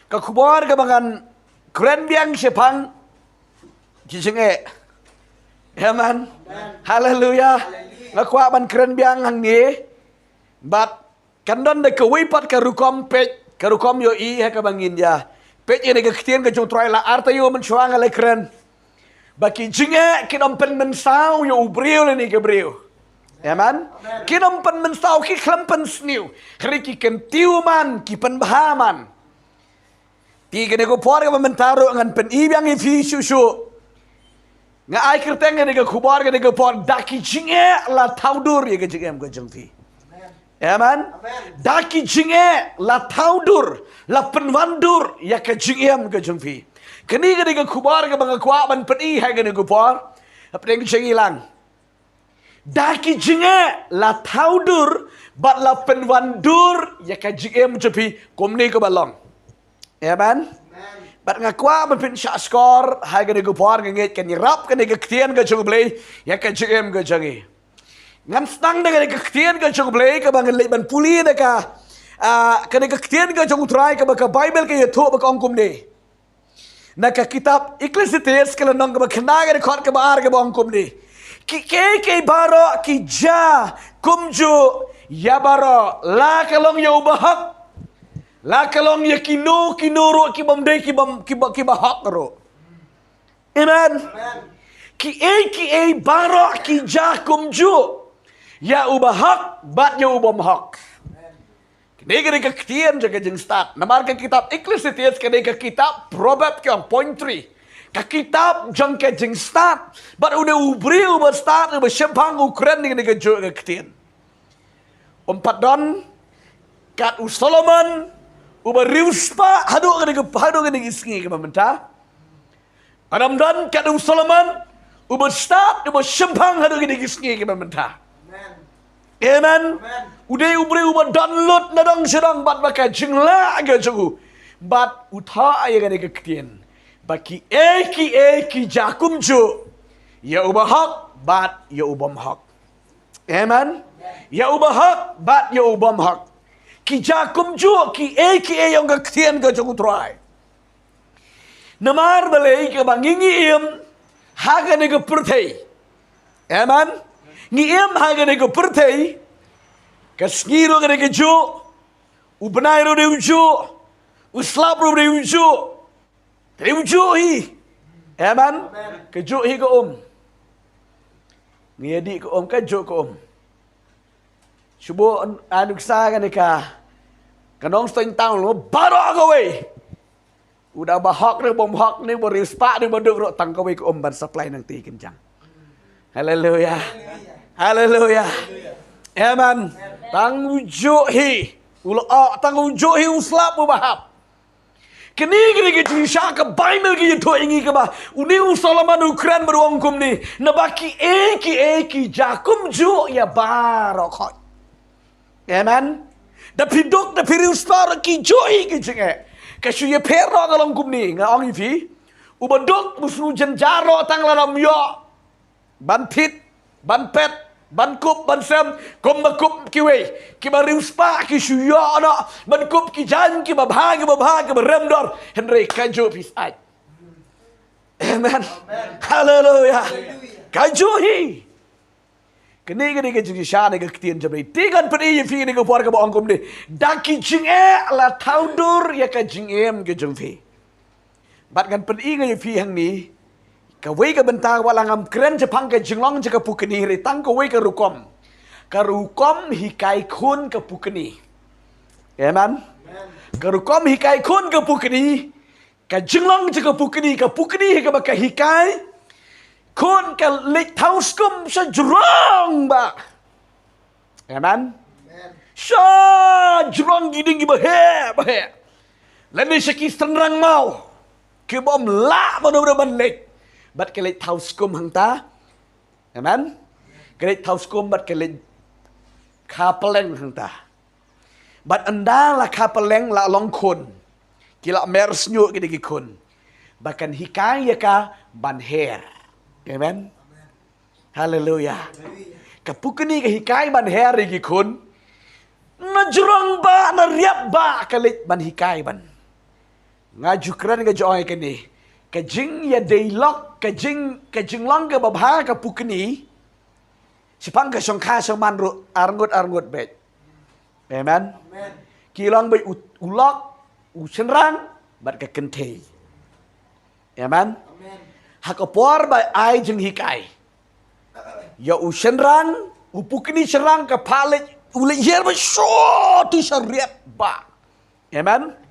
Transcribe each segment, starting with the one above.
Kakubor kabangan keren biang sepang jisenge. Amen. Haleluya. Ngakwa ban keren biang hang ni. But kandon de kewipat karukom pej karukom yo I kabangin ya. Pej ini kektian ke jong try la arta yo mencuang ale keren. Baki jinge kinompen mensau yo ubriu ni kebriu. Amen. Kinompen mensau ki klempen sniu. Kriki kentiuman ki penbahaman. Tiga nego por ka mentaro ngan pen ibiang ifi susu. Nga ai kerteng nego kubar ka nego por daki jinge la taudur ye ka jingem ka jengfi. Amen. Daki jinge la taudur la penwandur ya ka jingem ka jengfi. Kini ka nego kubar ka banga kwa ban pen I ha ka nego por. Apa nego jengilang. Daki jinge la taudur bat la penwandur ya ka jingem jepi komni ka balong. Amen. Bat ngakwa man pin sya skor hai gane gupor ngit kan rap kan ke ktien ga chugle ya ka jm ga jangi. Ngam stang de ke ktien ga chugle ka bang le ban puli de ka kan ke ktien ga chung try ka ba bible ke yetho ba ongkum ni. Na ka kitab Ecclesiastes ka nang ba khna ga khot ka ba ar ga ba ongkum ni. Ki ke baro ki ja kumju ya baro la ka long yo bahak. La kalong ya kino ro ki bamde ki bahak ro. Amen. Ki e baro ki jakum ju. Ya ubahak bat ya ubamhak. Kene ke ktien jaga jeng start. Namar ke kitab Ecclesiastes kene ke kitab Proverb ke point 3. Ka kitab jang ke jeng start. Bat une ubri uba start uba syempang ukren kene ke jo ke ktien. Empat don kat Solomon uba riuspa hadu kene isngi ke mamenta. Adam dan kat Solomon uba start uba syempang hadu kene isngi ke mamenta. Amen. Udah ubri uba download nadang sedang bat baka jingla aga jogu. Bat utha aya kene ketien. Baki ki jakum jo. Ya uba hak bat ya ubam hak. Amen. Ya uba hak bat ya ubam hak. Ki jakum ju ki yang ka ktien ka jong try. Namar balai ka bangingi haga ne ka pertei. Amen. Ni haga ne ka pertei. Ka skiro ka ne ka ju. Ubnai ro de ju. Uslap ro de ju. Te ju hi. Amen. Ka ju hi ka Ni adik ka ka ju ka Subo anuksa ka ni ka kanong stoin tang lo baro ka we. Udah bahak ni bom hak ni beri spa ni bodok ro tang ka we ko ban supply nang ti kencang. Haleluya. Haleluya. Amen. Tang ujo hi. Ulo tang ujo hi uslap mo bahap. Kini ke jisha ka Bible ke to ingi ka ba. Uni Solomon Ukran beruang kum ni. Nabaki ki jakum ju ya baro khot. Amen. Da pidok da pirius para ki joy ki jenge. Kasu ye pero kalong kumni nga ong ifi. Ubadok musnu jenjaro tang laram yo. Ban pit, ban pet, ban kup, ban sem, kom makup ki we. Ki barius pa ki suyo ana, ban kup ki jan ki babha ki baremdor. Henry kajo pisai. Amen. Hallelujah. Kajo hi. Kini ke jisha ne ke ktien jabe tigan pedi ye fi ne ke por ke ba angkum ni daki jinge la taudur ya ka jingem ke jengfi bat kan pedi ke ye fi hang ni ka wei ke bentang walangam kren jepang ke jinglong je ke pukeni ri tang ke wei ke rukom hikai kun ke pukeni. Amen. Ka rukom hikai kun ke pukeni ka jinglong je ke pukeni ke ba ka hikai kun ka lik tauskum sa jurang ba. Amen. Sa jurang giding bahe. Lain saki senrang mau. Ke bom la mana ban lik. Bat ke lik tauskum hang ta. Amen. Ke lik tauskum bat ke lik kapeleng hang ta. Bat anda la kapeleng la long kun. Kila mersnyu gidi kun. Bahkan hikaya ka ban her. Amen. Haleluya. Kapukeni ke hikai ban heri ki kun. Na jurang ba na riap ba kalit ban hikai ban. ngaju keren ke joy ke ni kejing ya dialog kejing long ke babha ke pukni sipang ke songkha soman ru arngut bet amen kilong be ulok usenrang bat ke kente amen hakapor by ai jeng hikai ya usenrang upukni serang ke palit uli yer ba so tu syariat ba amen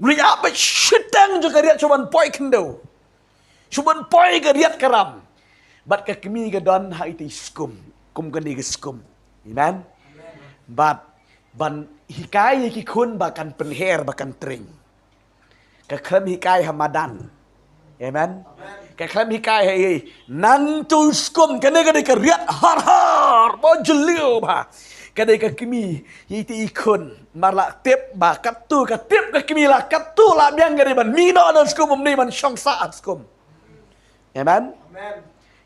uli apa sedang juga riat cuman poi kendo cuman poi ke riat karam bat ke kemi ke don ha itu skum kum ke ni ke skum amen bat ban hikai ki kun bakan penher bakan tring ke klem hikai hamadan amen ke klem hikai hei nan tu skum kene ke riat har bo jeliu ba kadai ka kimi yiti ikon marla tip ba katu ka tip ka kimi la katu la biang gari ban mino dan skum ni man shong saat skum amen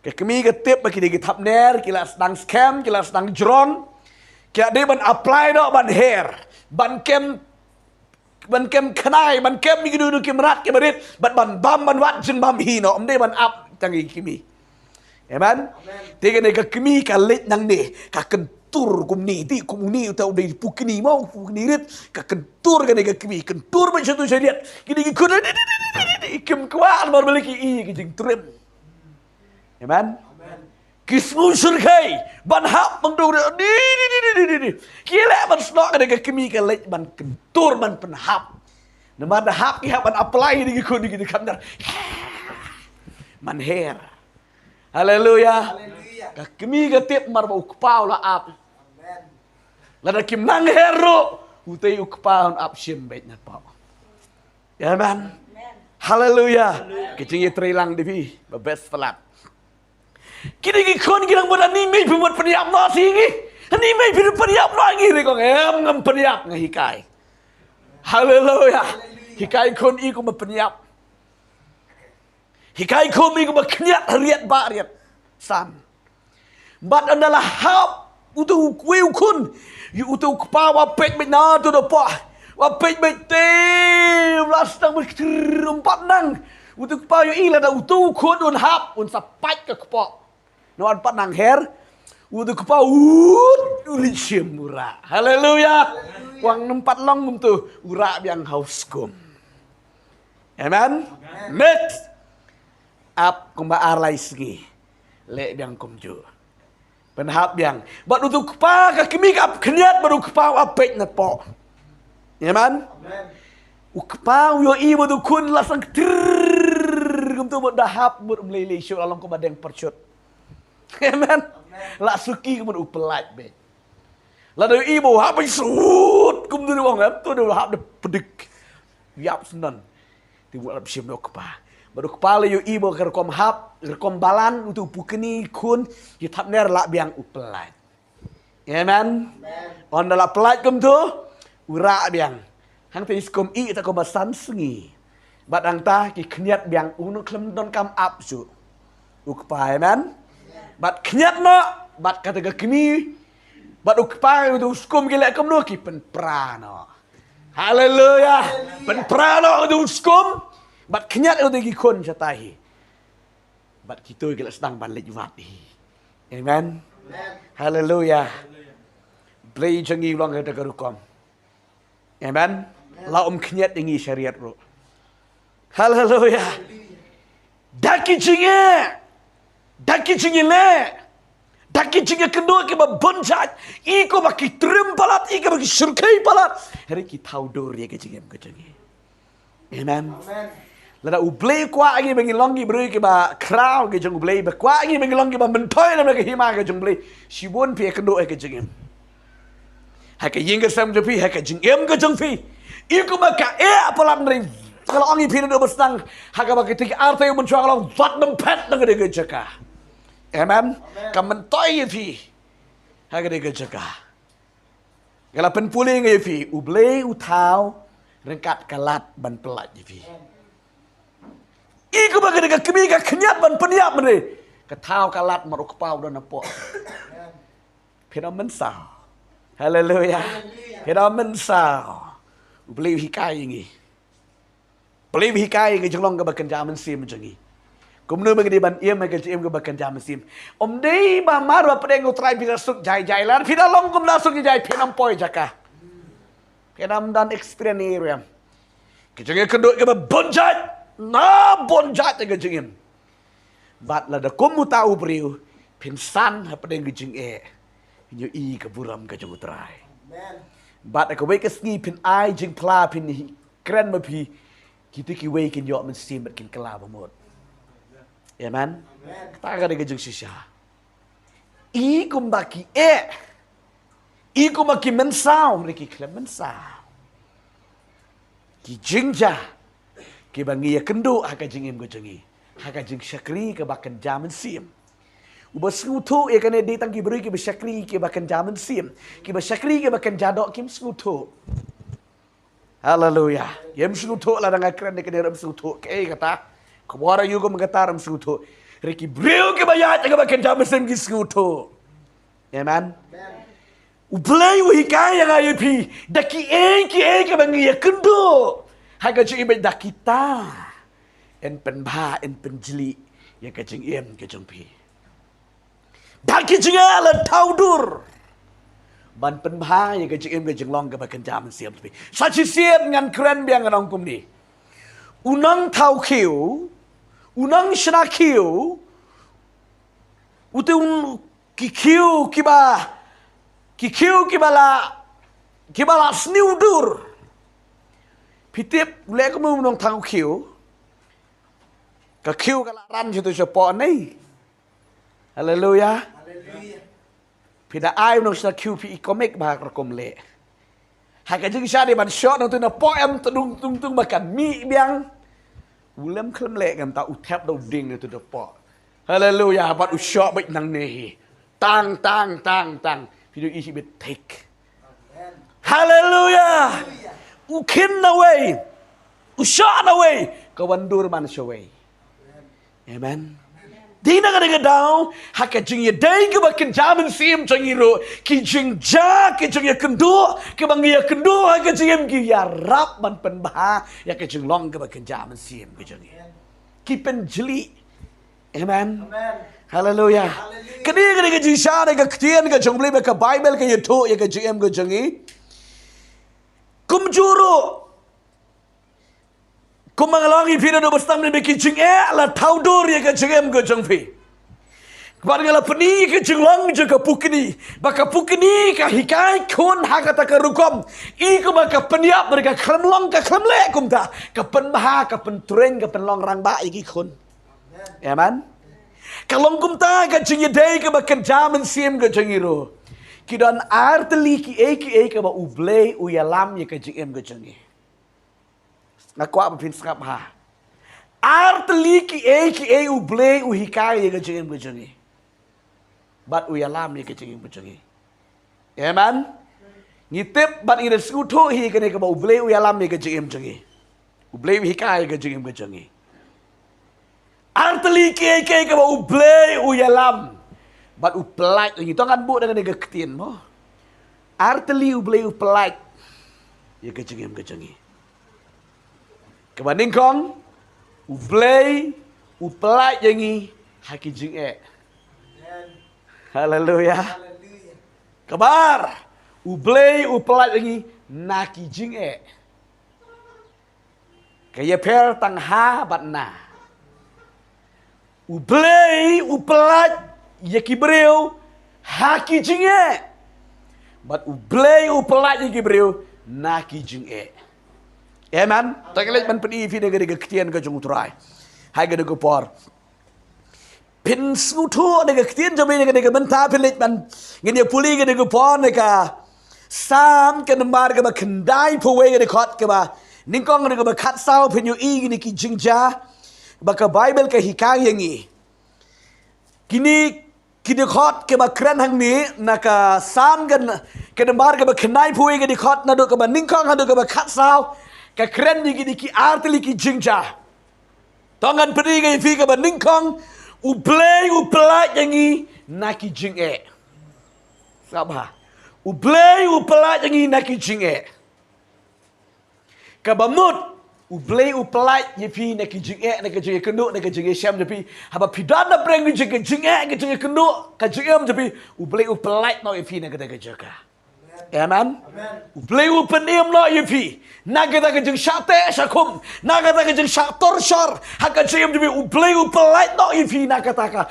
ka kimi ka tip ba kidi tap ner kila sedang scam kila sedang jron kila de ban apply do ban hair ban kem kanai ban kem mi du kimrat ke barit ban bam ban wat jin bam hi no de ban up tangi kimi amen tiga ne ka kimi ka lit nang ni ka kentur kum ni ti kum ni tau de pukni mau pukni rit ka kentur ka ne ka kimi kentur ba satu syariat kini kun kim kwa mar baliki i ki jing trim amen kismu surkai ban hap bang do di kile ban snok ka ne ka kimi ka lit ban kentur ban pen hap nama da hap ki ban apply di kun di kamdar man hair haleluya kami gatip mar ba ukpau la ap la kim nang hero utay ukpau ap sim bet na pa amen haleluya kicing trilang divi ba best flat kini ki kon gilang bodan ni me pemot peniap no singi ni me peniap no ngi re kong em ngam peniap ngahikai haleluya hikai kon i ko peniap hikai kon i ko kniat riat ba riat san bat adalah hap utu kuiu kun yu utu kpa wa pek bet na tu do pa wa pek bet te lastang berempat nang utu kpa yu ila da utu kun un hap un sapat ke kpa no an pat nang her utu kpa uli murah haleluya wang nempat long tu ura biang hauskum amen next ap kumba arlai segi le biang kumju penhap biang bat untuk pa ka kimi ka kniat baru pa apek na po amen ukpa yo i bodu kun lasang gum tu bod dahap bod mlele syur along ko badeng percut amen la suki ko bod upelat be la do i bo hap sut kum tu wong tu do hap de pedik yap senan ti bo lap sim ukpa baru kepala yu ibu kerkom hap kerkom balan untuk pukeni kun yu tap ner la biang upelat amen on dala pelat kum tu ura biang hang te iskom i ta ko basan sengi bat ang ta ki kniat biang unu klem don kam ap su ukpa amen bat kniat no bat kata ke kemi bat ukpa tu skum ki le kom no ki pen prano haleluya pen prano tu skum bat kenyat itu gi kon jatahi bat kita gila sedang ban lej wati amen haleluya play jangi long ada kerukom amen la kenyat ingi syariat ro haleluya daki jinge le daki jinge kedua ke bonjat iko baki trim palat iko baki surkai palat hari ki taudor ya ke jinge amen lada ublay kwa agi bengi longi beri ke ba crowd ke jong ublay ba kwa agi bengi longi ba mentoy na ke hima ke jong ublay si bon pi ke do ke jengem ha ke ying ke sam je pi ha ke jengem ke jong pi iku ba ka apalam ring kalau ongi pi do bestang ha ka ba ke tik arte mun chwa long vat nam pet na ke jaka amen ka mentoy pi ha ke de jaka kala pen puling ye pi ublay utau rengkat kalat ban pelat je pi iku bagai dengan kemi ka kenyat ban peniap mene ketau kalat maruk pau dan apa phenomen sao haleluya phenomen sao beli hikai ngi Play hikai ke jenglong ke bakan jaman sim jengi. Kumnu bagi ban ia mai ke jem ke bakan jaman sim. Om dei ba maru apa deng utrai bisa suk jai lan pida long kum la suk jai penam poi jaka. Kenam dan experience ni riam. Ke jengi kenduk ke bonjat. Na bonjat ke jengim. Bat la da kumu tahu priu. Pinsan apa deng ke jeng Nyo i ke buram ke jeng utrai. Bat aku wei ke sni pin ai jeng pla pin keren ma pi. Kita ki wei kin yo men sim kin kala bamot. Amen. Ta ga de jeng shisha. I kum baki I kum baki men sao riki klem men sao. Ki jingja. Ki bangi ya kendo ha ka jengim go jengi. Ha ka jeng syakri ke bakan jaman sim. Uba skutu ya kene di tangki beri ki syakri ke bakan jaman sim. Ki syakri ke bakan jadok kim skutu. Haleluya. Yem skutu la dengan keren ke dalam skutu. Ke kata. Kebara yugo mengataram skutu. Riki breu ke bayat ke bakan jaman sim ki skutu. Amen. Ublay uhikai yang ayo pi. Daki ki ke bangi ya kendo. Haga ci ibe dakita. En penba en penjeli ya ke jeng ke jeng pi. Daki jengala taudur. Ban penba ya ke jeng long ke bakan jaman siam pi. Saci sian ngan keren biang ngan kum ni. Unang tau kiu, unang shna kiu, utun kikiu kibala sniudur. Pitip lek mu nong tau kiu. Ka kiu kala ran situ sepo ni. Haleluya. Pida ai nong sa kiu pi komik ba rekom le. Haka jeng syari ban shot nong tu na poem tung makan mi biang. Ulam klem le kan ta utap do ding tu de po. Haleluya bat u shot bik nang ni. Tang. Video isi bit take. Haleluya. Ukin away. Ushan away. Kawandur man away. Amen. Di na kada daw haka jing ye day ke bakin jaman sim jing iro ki jing ja ki jing ye kendo ke bang ye kendo haka jing ki ya rap man penbah ya ke jing long ke bakin jaman sim ke jing ki penjeli. Amen. Haleluya. Kini ke jing sha ke ktien ke jong beli ke Bible ke ye to ye ke jing ke jing kumjuru kumangalangi pina do bastam ni beki jing la taudur ya ka jengem go jengpi. Kepala peni ke jenglang juga pukini. Baka pukini ka hikai kun hakata ka rukom. Iku baka peniap mereka klemlong ka klemle kumta. Ka penbaha ka pentreng ka penlong rang ba iki kun. Amen. Kalong kumta ka jengidei ka baka jaman sim ka jengiro. Kidan arteli ki ka ba ublei uyalam ya ka jengem ka jengi. Ngaku apa pin skap ha. Arteli ki ublei uhikai ye gejeng gejeng. Bat uyalam ye gejeng gejeng. Amen. Ngitip bat ire skuto hi kene ke ba ublei uyalam ye gejeng gejeng. Ublei uhikai ye gejeng gejeng. Arteli ki ke ba ublei uyalam. Bat upelait ngi tongan bu dengan ge ketien mo. Arteli ublei upelait ye gejeng gejeng. Kebanding kong, ublay, upelai jangi, haki jing Haleluya. Kabar, ublay, upelai jangi, naki jing Kaya per tang ha bat na. Ublay, upelai, yaki breu, haki jing Bat ublay, upelai yaki breu, naki jing Amen. Tak kelihatan man peni fi negeri ketian ke jung utrai. Hai ke degu por. Pin skutu negeri ketian jami negeri menta pilit man ngene puli ke degu por neka. Sam ke nembar ke ba kendai puwe ke dekot ke ba. Ningkong ke ba kat sao pin yu i gini ki jingja. Ba ke Bible ke hikai yangi. Kini dekot ke ba keren hang ni naka sam ke nembar ke ba kendai puwe ke dekot nadu ke ba ningkong nadu ke ba kat sao. Ka keren ni gini ki arteli ki jingja. Tongan peri ke fi ke beningkong ublay upelai yangi naki jing Sabah. Ublay upelai yangi naki jing Ka bamut Ublay upelaj yepi nak jing nak jing kenduk nak jing syam jepi haba pidana breng jing jing kenduk ka jing jepi ublay upelaj no yepi nak kata jaga. Amen. Ublay upenim no yepi nak kata jing syate syakum nak kata jing syator syar haka jing jepi ublay upelaj no yepi nak kata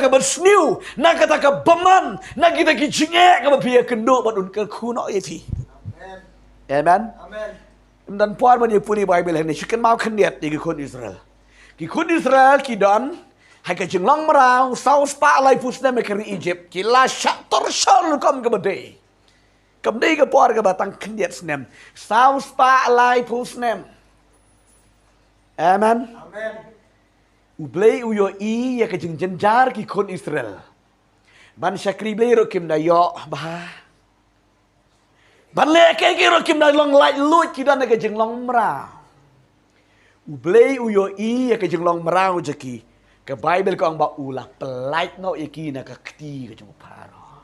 bersniu nak kata beman nak kita jing ka pi kenduk badun ke ku no yepi. Amen. Amen. Dan puan man puni Bible ni chicken mau khendiat di kon Israel. Ki kon Israel ki don hai ka jinglong marau sau spa lai pusna me keri Egypt ki la shator shol kom ke bade. Kam dei ka puan ka batang khendiat snem sau spa lai pusnem. Amen. Amen. Ublei uyo I ya ka jing jenjar ki kon Israel. Ban syakri blei ro kim da yo bah. Ban le ke ro kim da long lai lut ki dan ka jing long mra. Ublei uyo I ya ka jing long mra jeki. Ke Bible ko ang ba ulah pelait no iki na ka kti ka jing uparo.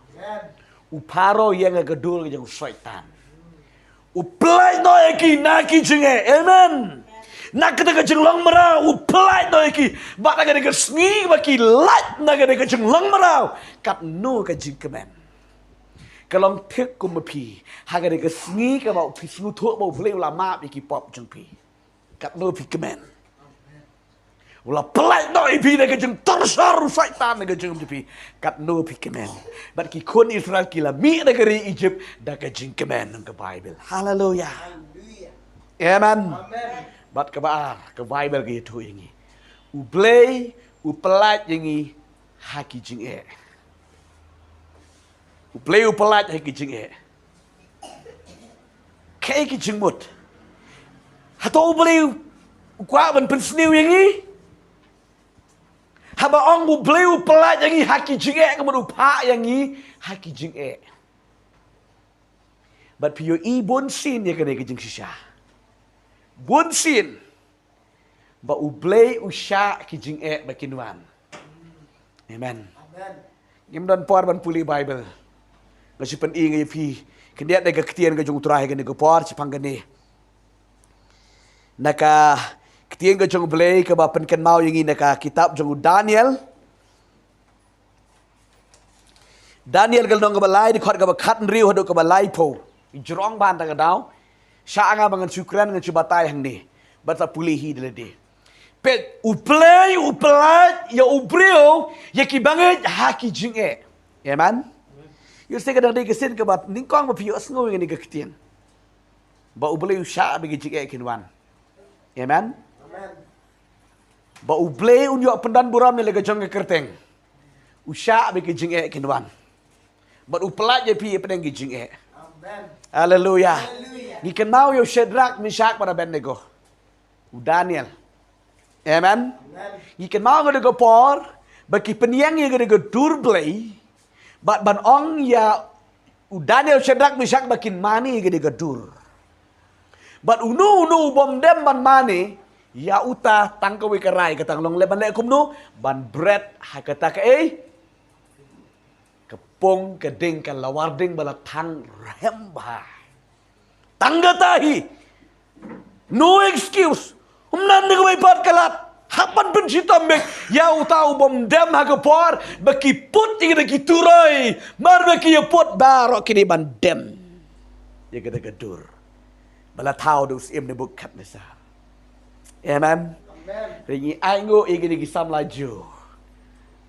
Uparo yang ka dul ka jing syaitan. Uplait no iki na ki jing amen. Nak kita ka jing long mra uplait no iki. Ba ka ka sngi ba ki light na ka jing long mra. Kat no ka jing kemen. Kalau tek kum pi, haga de sngi ka bau pi snu tho bau vle la ma pi ki pop jeng pi. Kat no pi kemen. Ula pelai no pi de jeng tersar syaitan de jeng pi. Kat no pi kemen. Bat ki kon Israel ki la mi negeri Egypt da ka jeng kemen nang ke Bible. Hallelujah. Amen. Bat ke ba ke Bible ki tu ingi. Ublei upelai ingi haki jeng Uplay upelaj hai kijing Kai kijing mut. Hato uplay ukwa ban pensniu yang ni. Haba ong uplay upelaj yang ni haki jing kemudian upa yang ni haki jing But piyo I bon sin ya kena kijing sisa. Bon sin. Ba uplay usya kijing bakinuan. Amen. Amen. Ngimdan por ban puli Bible. Kasi peningay pi kendiat daga ketian ka jung turahe ka nego por si panggani. Naka ketian ka jung blay ka ba penken mau yang naka kitab jung Daniel. Daniel gal dong ka balai di khot ka ba khat riu hado ka balai po. Jrong ban ta ka daw. Sa nga bangan sukran nga chubatay hang ni. Bata pulihi dilade. Pet uplay ya ubrio ya kibanget haki jing Amen. Yo se kadang dia kesin ke bat ningkong ba piyo sngo ngani ke ketien. Ba ublei usha bagi jike kinwan. Amen. Amen. Ba ublei unyo pendan buram ni lega jong ke kerteng. Usha bagi jike kinwan. Ba upelaj je pi pedang jike. Amen. Haleluya. Ni kan mau yo Shadrach, Meshach pada Abednego. Daniel. Amen. Ni kan mau ngade go por bagi peniang ye ngade go durblei. Ban ong ya Daniel Shadrach Meshach bakin mani gede gadur. Bat unu bom dem ban mani ya uta tangkawi kerai katang long leban le kumnu ban bread ha kata ke kepong keding kan lawarding bala tang remba. Tangga tahi. No excuse. Umnan de kai pat kalat. Hapan pencipta mek ya utau bom dem hagapor baki put ingin kiturai mar baki ya put barok kini ban dem ya gede gadur bala tau dus im ne bukat nesa. Amen. Ringi aingo ingin gisam laju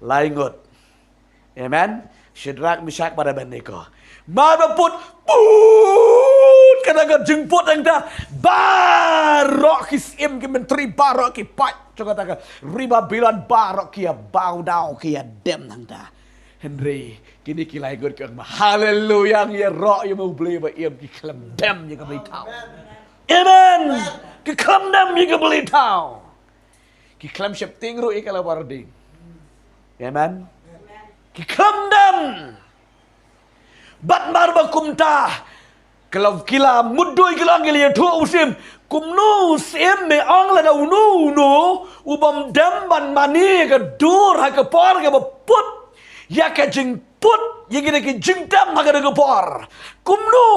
laingot. Amen. Shadrach Meshach pada Abednego mar put kadang jemput yang dah barok kisim ki menteri barok ki pat coba katakan riba bilan barok kia bau dau kia dem nang dah Henry kini kilai god ke haleluya ya roh yang mau beli ba iam ki klem dem yang beli tau amen ki klem dem yang beli tau ki klem syap tingru ikala warding amen ki klem dem bat mar ba kumta kalau kila mudoi kila ngelia dua usim kumnu sim me ang la dau nu ubam damban mani ke dur ha ke por ke put ya ke jing put ya ke jing dam ha ke por kumnu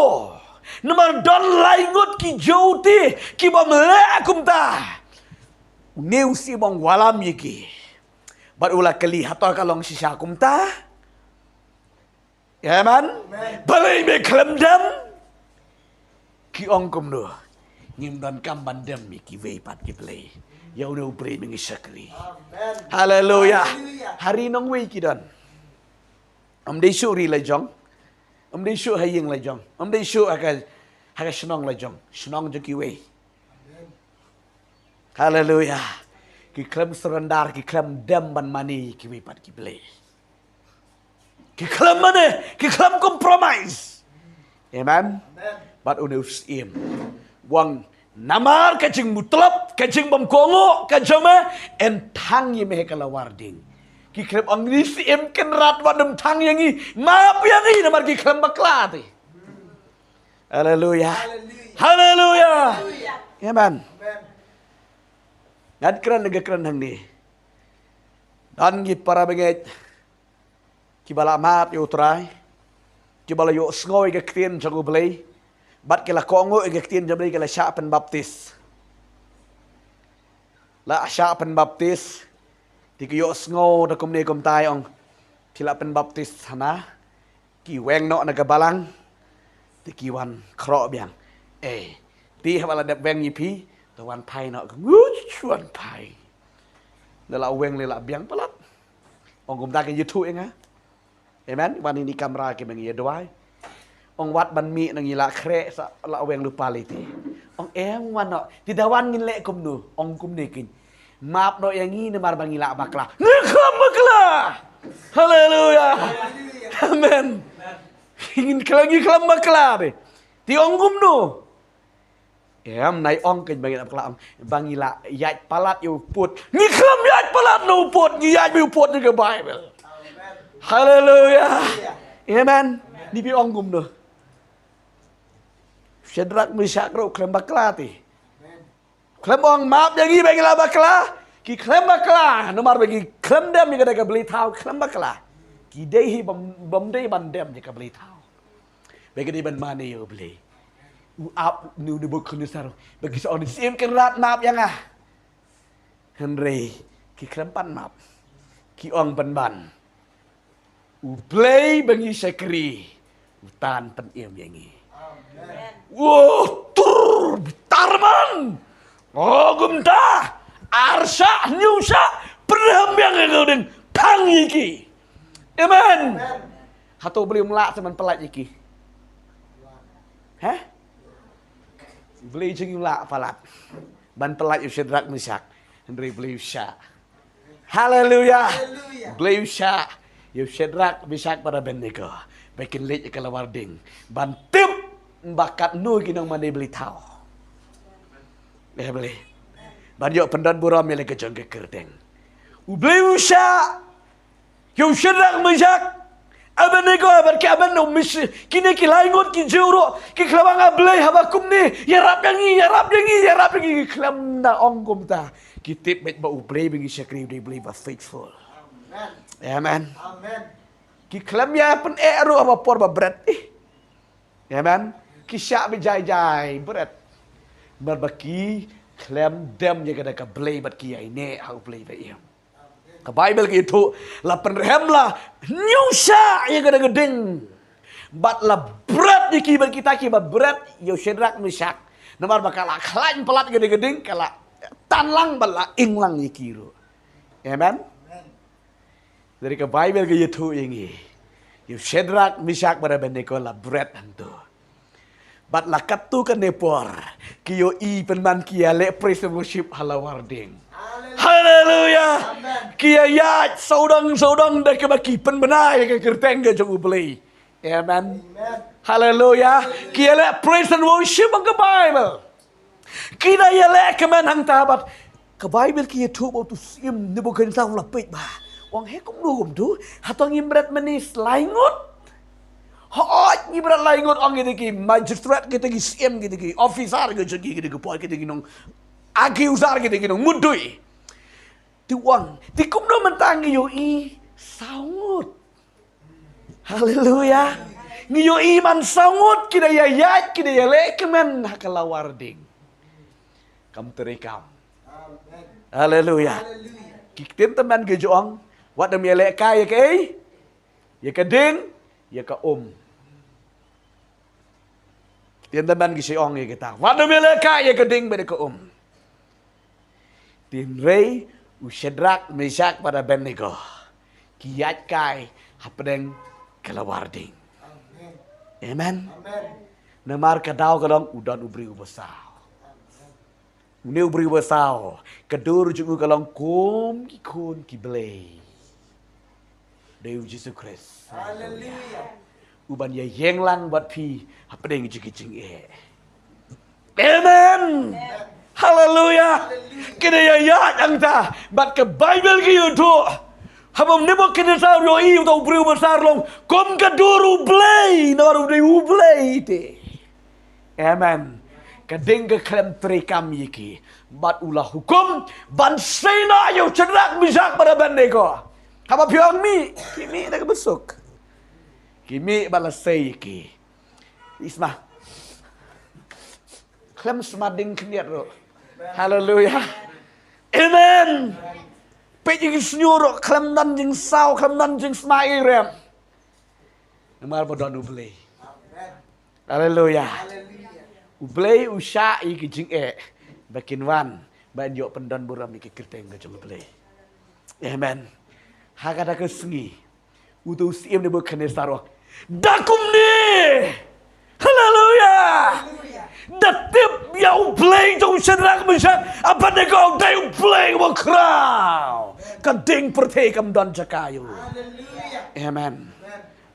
Namar don laingut ki jauti ki bom le kumta. Neu si bong walam yiki. Bat ula kali hator kalong sisa kumta. Ya man. Balai me kelam dam. Ki ong kum do. Ngim dan kam bandam yiki vei pat ki play. Ya udah upre mengi sakri. Haleluya. Hari nong wei ki don. Dei syuri la jong. Dei syu haying la jong. Dei syu aga senong la jong. Senong je ki wei. Haleluya. Ki klem serendar, ki klem dam ban mani ki wei pat ki play. Ki klem mana? Ki klem compromise. Amen. Bat unus im. Wang namar kacing mutlap, kacing bom kongo, kacama entang ye meh kalawarding. Ki klem angris im kenrat wadem tang yangi, maap yangi namar ki klem baklat. Haleluya. Haleluya. Amen. Ngad kran nagakran hang ni. Dan gi para benget ki bala mat yo try. Ki bala yo sngoy ga krien jago blay. Bat kila kongo ga krien jablay kila sya pen baptis. La sya pen baptis. Ti ki yo sngo da kum ne kum tai ong. Kila pen baptis hana. Ki weng no nagabalang. Ti ki wan kro biang. Ti bala dep weng yipi. Wan pai nak chuan pai. Lala weng lala biang palat. Ong kum ta ke YouTube enga. Amen. Wan ini kamera ke mengi doai. Ong wat ban mi nang ila kre sa la weng lupa liti. Ong wan no ti dawan ngin le kum nu. Ong kum nekin. Map no yang ini mar bang ila bakla. Ngekam bakla. Haleluya. Amen. Ingin kelagi kelam bakla be. Ti ong kum nu. Nai ong ke bangila bakla bangila yat palat yu put ni klam yat palat no put ni yat yu put ni ke Bible. Haleluya. Amen. Ni pi ong gum do. Syedrak Mesyak ro klam bakla ti. Klam ong map yang i bangila bakla ki klam bakla nomar bagi klam dam ni ka beli tau klam bakla. Ki dei bom dei ban dam ni ka beli tau. Bagi di ban mane yo beli. Up nu debuk kunusaro bagi seorang sim kerat map yang Henry ki krempan map ki ong ban play bagi sekri utan pen yang ini tur tarman gumta arsa nyusa perham yang ngudin tang iki. Amen. Hato beli melak teman pelat iki. Hah? Beli jengi lak palat. Ban pelat yu Syedrak Mesyak. Henry beli sya. Haleluya. Beli sya. Yu Syedrak Mesyak pada Abednego. Bikin lej kalawarding. Ban tip bakat nu kinong mandi beli tau. Beli. Ban yo pendan buram mele kejong ke kerdeng. Beli sya. Yu Syedrak Mesyak. Abednego abar ki aben no mis kini ki laingot ki juro ki klawang ablay habakum ni ya rap yangi klam na ongkum ta ki tip bet ba ublay bingi syakri they believe are faithful. Amen. Amen. Ki klam ya pen ero apa por ba berat Amen. Ki syak bijai berat berbaki klam dem ya kada ka blay bat ki ai ne how blay ba ia. Ke Bible gitu, la penrem la nyusa yang gedeng. Bat la berat di kibar kita kibar berat yo Syedrak Mesyak. Namar bakal klain pelat gedeng kala tanlang bala inglang yikiru. Amen. Dari ke Bible gitu ini. Yo Syedrak Mesyak pada Abednego la berat antu. Bat la katu kan nepor. Kiyo i penman kia le praise and worship halawarding. Haleluya. Kia yat saudang dah kebaki penbenai ke kerteng ke jong ubeli. Amen. Haleluya. Kia le praise and worship ang ke Bible. Kita ya le kemen hang tabat. Ke Bible kia tu bau tu sim ni bukan tahu lapik bah. Wang hekum dugum tu hatong imbrat manis laingut. Hot imbrat laingut ang kita ki magistrate kita ki sim kita ki officer kita ki poy kita ki nong agi usar kita ki nong mudui. Tuang, tikum do mentangi yo i saungut. Haleluya. Ngiyo iman sangut kida ya yat kida ya lekemen hakalawarding. Kam terekam. Haleluya. Kitin teman ke joang. Wat dem ya leka ya ke ya ka ding ya ka Kitin teman ke joang ya kita. Wat dem ya leka ya ka ding beda ka Tin rei Usyadrak Meshach pada Abednego. Kiyat kai hapdeng kalawarding. Amen. Namar kadau kalong udan ubri ubasau. Uni ubri ubasau. Kadur juga kalong kum ki kun ki blay. Deus Jesus Christ. Hallelujah. Uban ya yeng lang bat pi hapdeng jikicing Amen. Hallelujah. Kena ya yang ta. Bat ke Bible ki yudo. Habang nemo kena sa yo i to bru besar long. Kom ka duru blay. Naru de blay te. Amen. Kadeng ke krem trekam yiki. Bat ulah hukum ban sena yo cedrak Meshach pada Abednego. Haba piang mi. Kimi nak besuk. Kimi balasay yiki. Isma. Klem smading keniat ro. Hallelujah. Amen. Pejing senyuruk klem dan jing saw klem dan jing smai rem. Namar bodon ublay. Hallelujah. Ublay usha iki jing bakin wan ban yo pendon buram iki kerteng ke ublay. Amen. Hakada ke sengi. Utu siem de bukane sarok. Dakum ni. Hallelujah. Datip ya ublay jong Shadrach Meshach Abednego day ublay wa kraw. Kading pertekam don jakayu. Amen.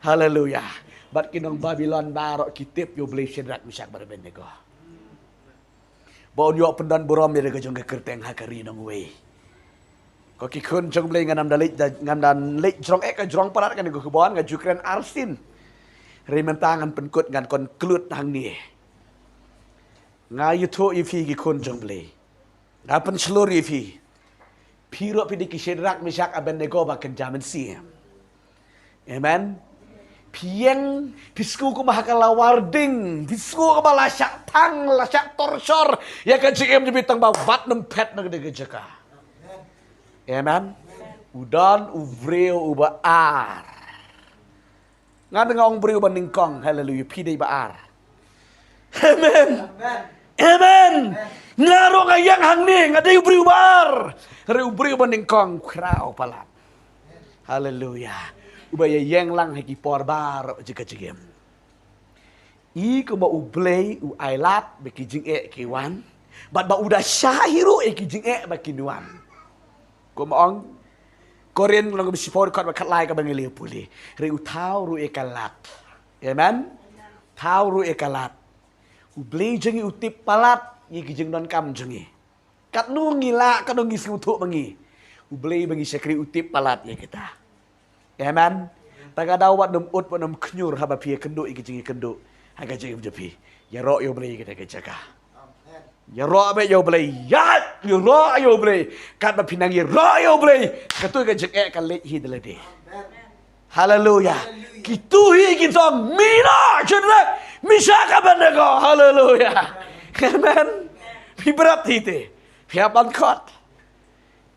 Hallelujah. Bat kinong Babylon barok kitip yo ublay Shadrach Meshach Abednego. Baon yo pendan borom ya jong kerteng hakari nong we. Ko kikun jong ublay ngam dan lit jong ka jong parat kan go kebon ga jukren arsin. Rimentangan penkut ngan kon klut hang ni. Ngayu to ifi ki kon jongle. Ngapen selur ifi. Piro pidi ki Shadrach Meshach Abednego baken jaman siam. Amen. Pieng pisku ko mahakalawarding. Pisku ko malasak tang lasak torsor. Ya kan cikem jebitang ba bat nempet nang de jeka. Amen. Udan uvreo uba ar. Ngan ngong breu baningkong. Hallelujah. Pidi ba ar. Amen. Amen. Ngaro ngayang hang ni ngaday ubriu bar. Re ubriu baningkong krao palat. Hallelujah. Ubaya yang lang haki por bar jika jigem. I ko ba ublay u ailat beki jing kiwan. Bat ba udah syahiru ki jing bakinuan. Ko maong Korean lang bisi por kat bakat lai ka bangili puli. Re utau ru kalat. Amen. Tau ru kalat. Ublay jengi utip palat yiki jeng don kam jengi. Kat nu ngila kat nu ngisi utuk bengi. Ublay bengi syakri utip palat ya kita. Amen. Taga dawat nom ut nom knyur haba pia kenduk iki jengi kenduk. Haga jengi jepi. Ya ro yo blay kita kejaga. Ya ro be yo blay. Ya yo ro yo blay. Kat ba pinang ya ro yo blay. Katu ka jeng kan let hi delade. Hallelujah. Kitu hi kita mina Shadrach Meshach Abednego. Hallelujah. Amen. Pi berat hite. Pi apan kot.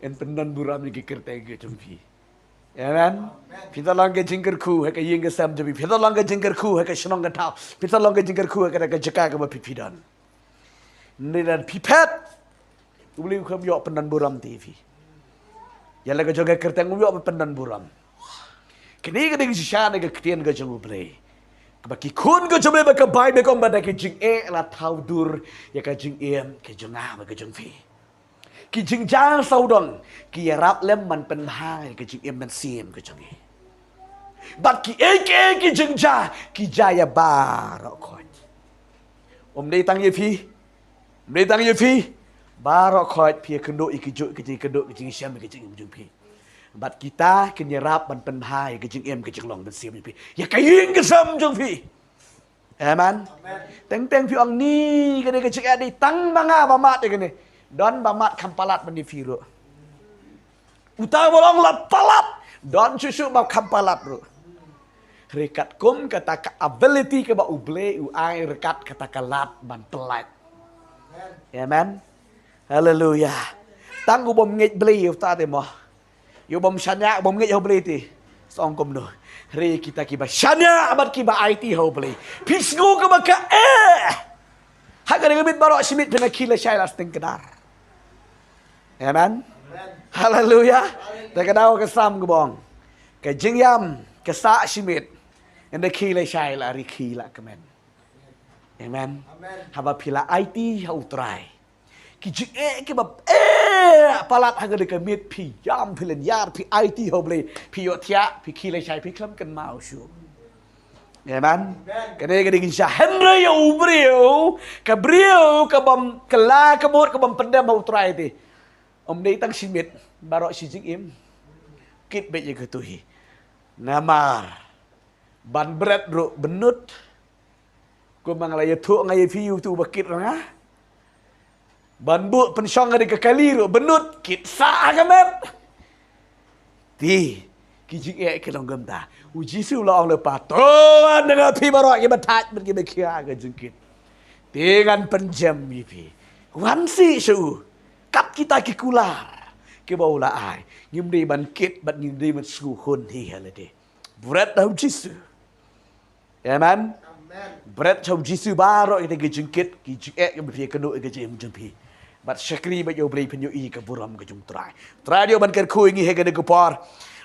En pendan buram ni kerteng ke jumpi. Amen. Pi talang ke jingker ku ha ka ying ke sam jumpi. Pi talang ke jingker ku ha ka shnong ke tau. Pi talang ke jingker ku ha ka jeka ke ba pipidan. Ni dan pipet. Uli kam yo pendan buram TV. Ya la ka joga kerteng yo pendan buram. Kini ka ding sisya na ka ktian ka jung ublay. Baki kun ko jome baka bai be kong bada ke jing la tau dur ya ka jing ke jung ba ke jung fi. Ki jing jang saudon ki rap lem man pen hai ke jing man sim ke jung Bat ki ki jing ja ki jaya bar ko. Dei tang ye fi. Dei tang ye fi. Bar ko pi kendo ikijo ke jing kendo ke jing siam ke jing jung fi. Bat kita kenyerap ban penhai ke jing ke jing long ben sim pi. Ya kaying ke sam jung pi. Amen. Teng pi ong ni ke jing di tang banga bamat ke ni. Don bamat kampalat ben di firu. Uta bolong la palat don susu bab kampalat bro. Rekat kum kata ka ability ke ba uble u ai rekat kata kalat ban pelat. Amen. Hallelujah. Tang u bom ngej beli u ta te mo. Yu bom shanya bom ngej ho beli ti. Song kum no. Re kita kiba shanya abat kiba IT ho beli. Pisngu ke ba ka Hak ka ngabit barok simit pina kila syai las ting kedar. Amen. Hallelujah. Takadaw ka sam ke bong. Ka jingyam ka sa simit. Enda kila syai la ri kila kemen. Amen. Haba pila IT ha utrai. Ki jing ke ba palat hang de kemit pi yam pilen yar pi IT ho beli pi yotia pi kila syai pi klam kan mau syu. Amen. Kene ke digin sya Henry yo brio ka brio ka bom kala ka mot ka bom pendam mau try ti. Om dei tang simit barok si jing im. Kit be ye ke tuhi. Namar. Ban berat ro benut. Ko mang la ye thu ngai fi yu tu bakit nga. Ban bu pensyong ngadi ke kali ro benut kit sa ka met. Ti ki jing ke long gam ta. Uji su la ong le pa tuan dengan pi barok ye batat pergi bekia ke jengkit. Dengan penjam ye pi. Wan si su. Kap kita ki kular. Ke bau la ai. Ngim di ban kit bat ngim di mat su hun hi hele de. Berat dah jisu. Amen. Berat chau jisu barok ye ke jengkit ki jing ke be ke no ke jem jempi. Bat syakri ba yo blei penyu i ke buram ke jung trai. Trai dio ban ker khu ngi he ke de ku por.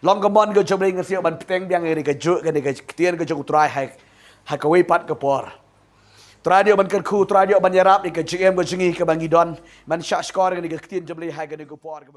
Long kemon ke coba ngerti ban peteng biang ini ke juk ke ketian ke juk try hai ke wipat ke por. Try dia ban ke khu try dia ban yarap ke GM ke jengi ke bangidon man syak skor ke ketian coba hai ke por ke